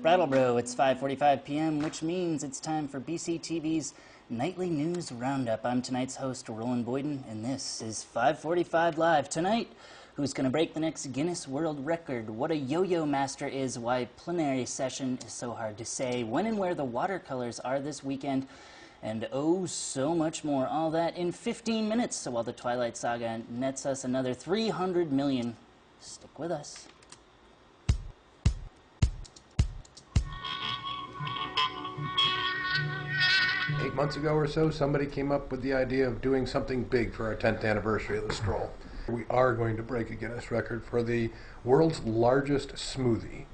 Brattleboro, it's 5:45 p.m., which means it's time for BCTV's Nightly News Roundup. I'm tonight's host, Roland Boyden, and this is 5:45 Live. Tonight, who's going to break the next Guinness World Record, what a yo-yo master is, why plenary session is so hard to say, when and where the watercolors are this weekend, and oh, so much more. All that in 15 minutes. So while the Twilight Saga nets us another 300 million, stick with us. Eight months ago or so, somebody came up with the idea of doing something big for our 10th anniversary of the stroll. We are going to break a Guinness record for the world's largest smoothie.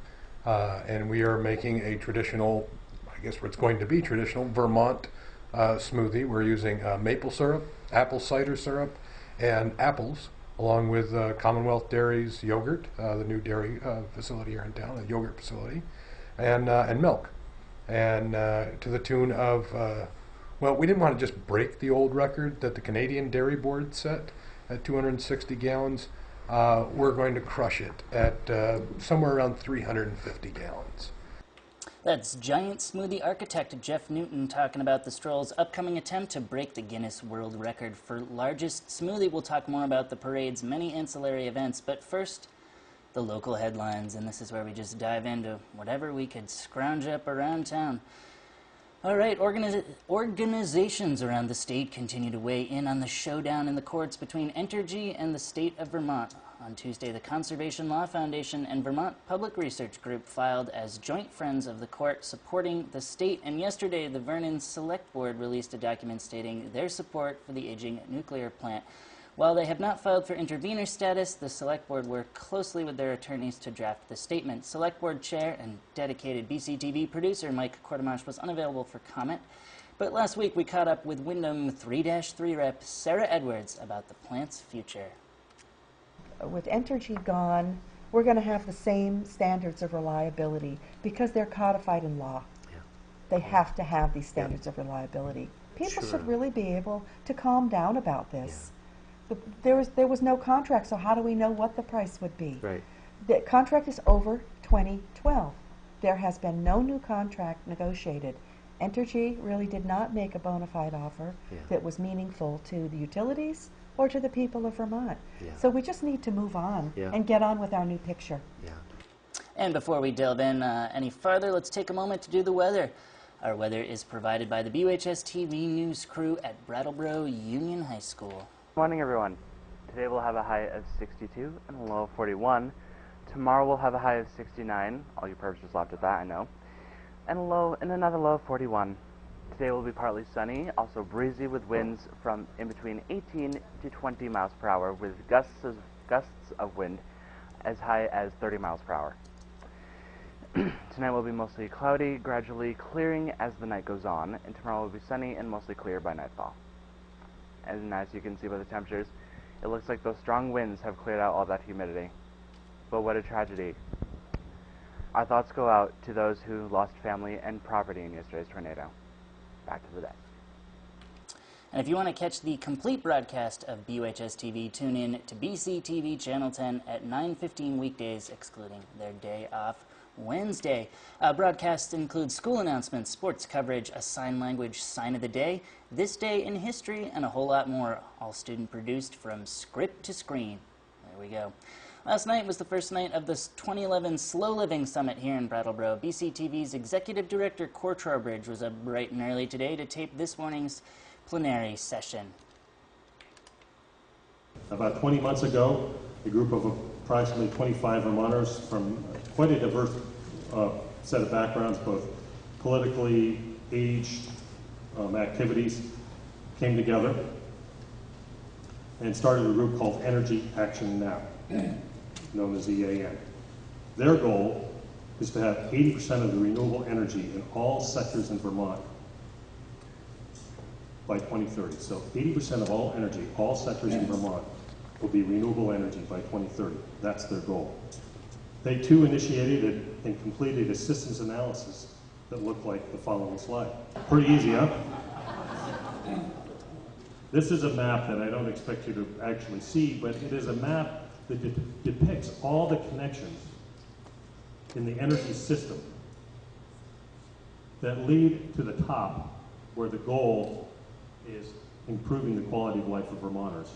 And we are making a traditional, I guess it's going to be traditional, Vermont smoothie. We're using maple syrup, apple cider syrup, and apples, along with Commonwealth Dairy's yogurt, the new dairy facility here in town, a yogurt facility, and milk. And to the tune of, well, we didn't want to just break the old record that the Canadian Dairy Board set at 260 gallons. We're going to crush it at somewhere around 350 gallons. That's giant smoothie architect Jeff Newton talking about the stroll's upcoming attempt to break the Guinness World Record for largest smoothie. We'll talk more about the parade's many ancillary events, but first, the local headlines, and this is where we just dive into whatever we could scrounge up around town. All right, organizations around the state continue to weigh in on the showdown in the courts between Entergy and the state of Vermont. On Tuesday, the Conservation Law Foundation and Vermont Public Research Group filed as joint friends of the court supporting the state, and yesterday the Vernon Select Board released a document stating their support for the aging nuclear plant. While they have not filed for intervenor status, the Select Board worked closely with their attorneys to draft the statement. Select Board Chair and dedicated BCTV producer Mike Quartermash was unavailable for comment, but last week we caught up with Wyndham 3-3 rep Sarah Edwards about the plant's future. With Entergy gone, we're going to have the same standards of reliability because they're codified in law. Yeah. They have to have these standards of reliability. People should really be able to calm down about this. Yeah. There was no contract, so how do we know what the price would be? Right. The contract is over 2012. There has been no new contract negotiated. Entergy really did not make a bona fide offer that was meaningful to the utilities or to the people of Vermont. Yeah. So we just need to move on and get on with our new picture. Yeah. And before we delve in any farther, let's take a moment to do the weather. Our weather is provided by the BUHS TV news crew at Brattleboro Union High School. Morning, everyone. Today we'll have a high of 62 and a low of 41. Tomorrow we'll have a high of 69. All you pervs just laughed at that, I know. And another low of 41. Today will be partly sunny, also breezy with winds from in between 18 to 20 miles per hour with gusts of wind as high as 30 miles per hour. Tonight will be mostly cloudy, gradually clearing as the night goes on, and tomorrow will be sunny and mostly clear by nightfall. And as you can see by the temperatures, it looks like those strong winds have cleared out all that humidity. But what a tragedy. Our thoughts go out to those who lost family and property in yesterday's tornado. Back to the desk. And if you want to catch the complete broadcast of BUHS TV, tune in to BCTV Channel 10 at 9:15 weekdays, excluding their day off Wednesday. Broadcasts include school announcements, sports coverage, a sign language sign of the day, this day in history, and a whole lot more, all student-produced from script to screen. There we go. Last night was the first night of the 2011 Slow Living Summit here in Brattleboro. BCTV's Executive Director, Core Trowbridge, was up bright and early today to tape this morning's plenary session. About 20 months ago, a group of approximately 25 Vermonters from quite a diverse set of backgrounds, both politically, age, activities, came together and started a group called Energy Action Now, known as EAN. Their goal is to have 80% of the renewable energy in all sectors in Vermont by 2030. So 80% of all energy, all sectors in Vermont, will be renewable energy by 2030. That's their goal. They too initiated and completed a systems analysis that looked like the following slide. Pretty easy, huh? This is a map that I don't expect you to actually see, but it is a map that depicts all the connections in the energy system that lead to the top, where the goal is improving the quality of life of Vermonters.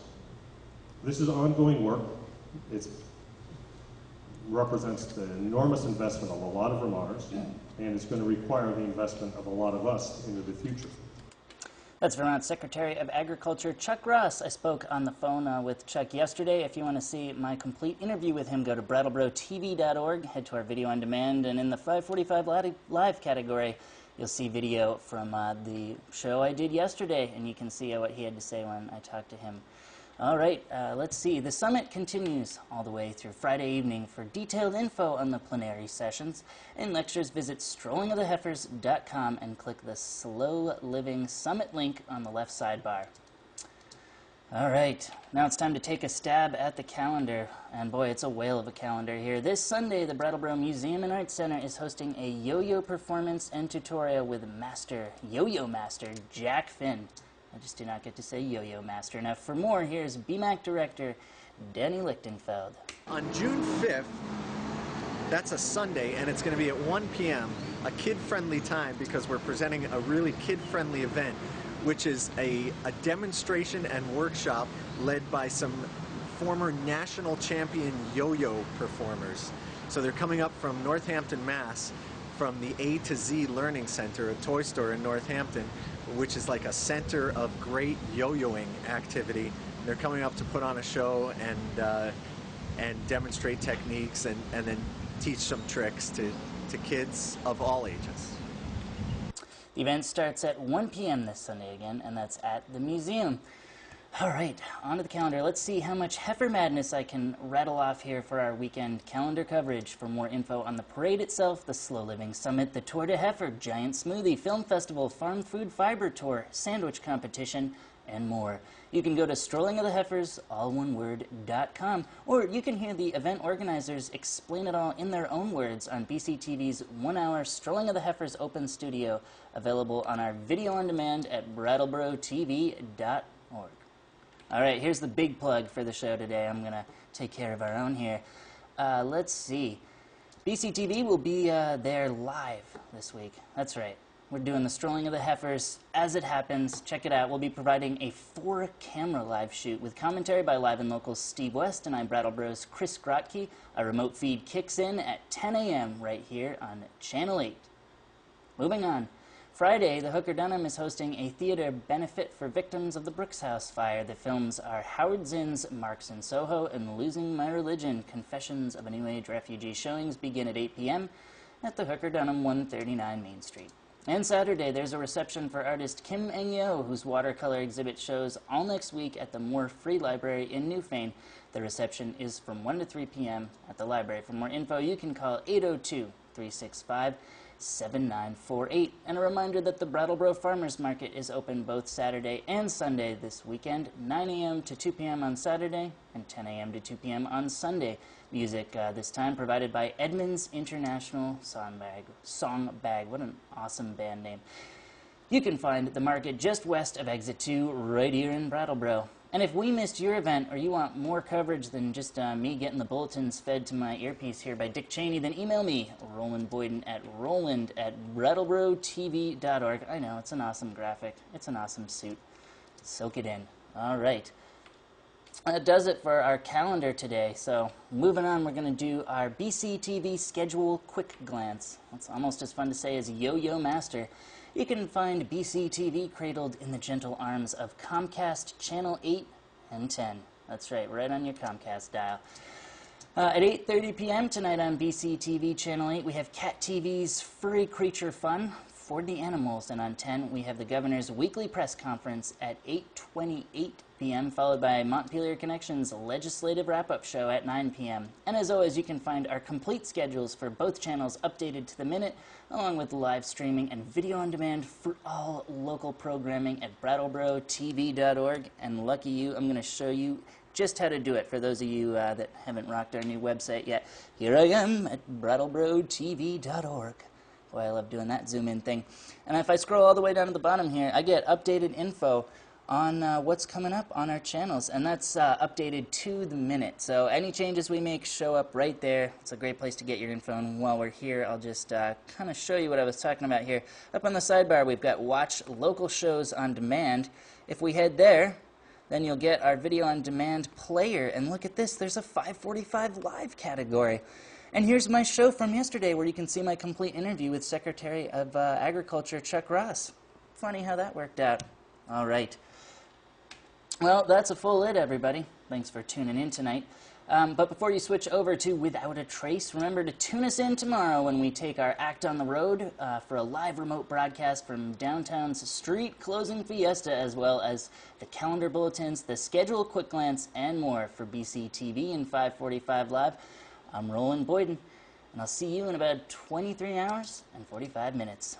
This is ongoing work. It represents the enormous investment of a lot of Vermonters, and it's going to require the investment of a lot of us into the future. That's Vermont Secretary of Agriculture Chuck Russ. I spoke on the phone with Chuck yesterday. If you want to see my complete interview with him, go to brattleboro.tv.org, head to our video on demand, and in the 545 live category, you'll see video from the show I did yesterday, and you can see what he had to say when I talked to him. All right, let's see. The summit continues all the way through Friday evening. For detailed info on the plenary sessions and lectures, visit strollingoftheheifers.com and click the Slow Living Summit link on the left sidebar. All right, now it's time to take a stab at the calendar. And boy, it's a whale of a calendar here. This Sunday, the Brattleboro Museum and Arts Center is hosting a yo-yo performance and tutorial with yo-yo master, Jack Finn. I just do not get to say yo-yo master. Now for more, here's BMAC director Danny Lichtenfeld. On June 5th, that's a Sunday, and it's going to be at 1 p.m., a kid-friendly time, because we're presenting a really kid-friendly event, which is a demonstration and workshop led by some former national champion yo-yo performers. So they're coming up from Northampton, Mass., from the A to Z Learning Center, a toy store in Northampton, which is like a center of great yo-yoing activity. They're coming up to put on a show and demonstrate techniques and then teach some tricks to kids of all ages. The event starts at 1 p.m. this Sunday again, and that's at the museum. All right, on to the calendar. Let's see how much heifer madness I can rattle off here for our weekend calendar coverage. For more info on the parade itself, the Slow Living Summit, the Tour de Heifer, Giant Smoothie, Film Festival, Farm Food Fiber Tour, Sandwich Competition, and more, you can go to strollingoftheheifers, all one word.com, or you can hear the event organizers explain it all in their own words on BCTV's 1-hour Strolling of the Heifers Open Studio, available on our video on demand at brattleboro.tv.org. All right, here's the big plug for the show today. I'm going to take care of our own here. Let's see. BCTV will be there live this week. That's right. We're doing the Strolling of the Heifers as it happens. Check it out. We'll be providing a 4-camera live shoot with commentary by Live and Local's Steve West and I'm Brattleboro's Chris Grotke. A remote feed kicks in at 10 a.m. right here on Channel 8. Moving on. Friday, the Hooker Dunham is hosting a theater benefit for victims of the Brooks House fire. The films are Howard Zinn's Marks in Soho and Losing My Religion, Confessions of a New Age Refugee. Showings begin at 8 p.m. at the Hooker Dunham, 139 Main Street. And Saturday, there's a reception for artist Kim Eng-yo, whose watercolor exhibit shows all next week at the Moore Free Library in Newfane. The reception is from 1 to 3 p.m. at the library. For more info, you can call 802-365-7948. And a reminder that the Brattleboro Farmers Market is open both Saturday and Sunday this weekend, 9 a.m. to 2 p.m. on Saturday and 10 a.m. to 2 p.m. on Sunday. Music this time provided by Edmonds International Song Bag. What an awesome band name. You can find the market just west of Exit 2 right here in Brattleboro. And if we missed your event or you want more coverage than just me getting the bulletins fed to my earpiece here by Dick Cheney, then email me, Roland Boyden at roland@brattleboro.tv.org. I know, it's an awesome graphic. It's an awesome suit. Soak it in. All right. That does it for our calendar today. So moving on, we're going to do our BCTV Schedule quick glance. It's almost as fun to say as Yo-Yo Master. You can find BCTV cradled in the gentle arms of Comcast Channel 8 and 10. That's right, right on your Comcast dial. At 8:30 p.m. tonight on BCTV Channel 8, we have Cat TV's Furry Creature Fun for the Animals. And on 10, we have the Governor's Weekly Press Conference at 8:28 p.m., followed by Montpelier Connection's Legislative Wrap-Up Show at 9 p.m. And as always, you can find our complete schedules for both channels updated to the minute, along with live streaming and video on demand for all local programming at brattleboro.tv.org. And lucky you, I'm going to show you just how to do it for those of you that haven't rocked our new website yet. Here I am at brattleboro.tv.org. Boy, I love doing that zoom in thing. And if I scroll all the way down to the bottom here, I get updated info on what's coming up on our channels, and that's updated to the minute. So any changes we make show up right there. It's a great place to get your info, and while we're here, I'll just kind of show you what I was talking about here. Up on the sidebar, we've got Watch Local Shows on Demand. If we head there, then you'll get our Video on Demand player, and look at this, there's a 545 Live category. And here's my show from yesterday, where you can see my complete interview with Secretary of Agriculture Chuck Russ. Funny how that worked out. All right. Well, that's a full lid, everybody. Thanks for tuning in tonight. But before you switch over to Without a Trace, remember to tune us in tomorrow when we take our act on the road for a live remote broadcast from downtown's street closing fiesta, as well as the calendar bulletins, the schedule quick glance, and more for BCTV and 545 Live. I'm Roland Boyden, and I'll see you in about 23 hours and 45 minutes.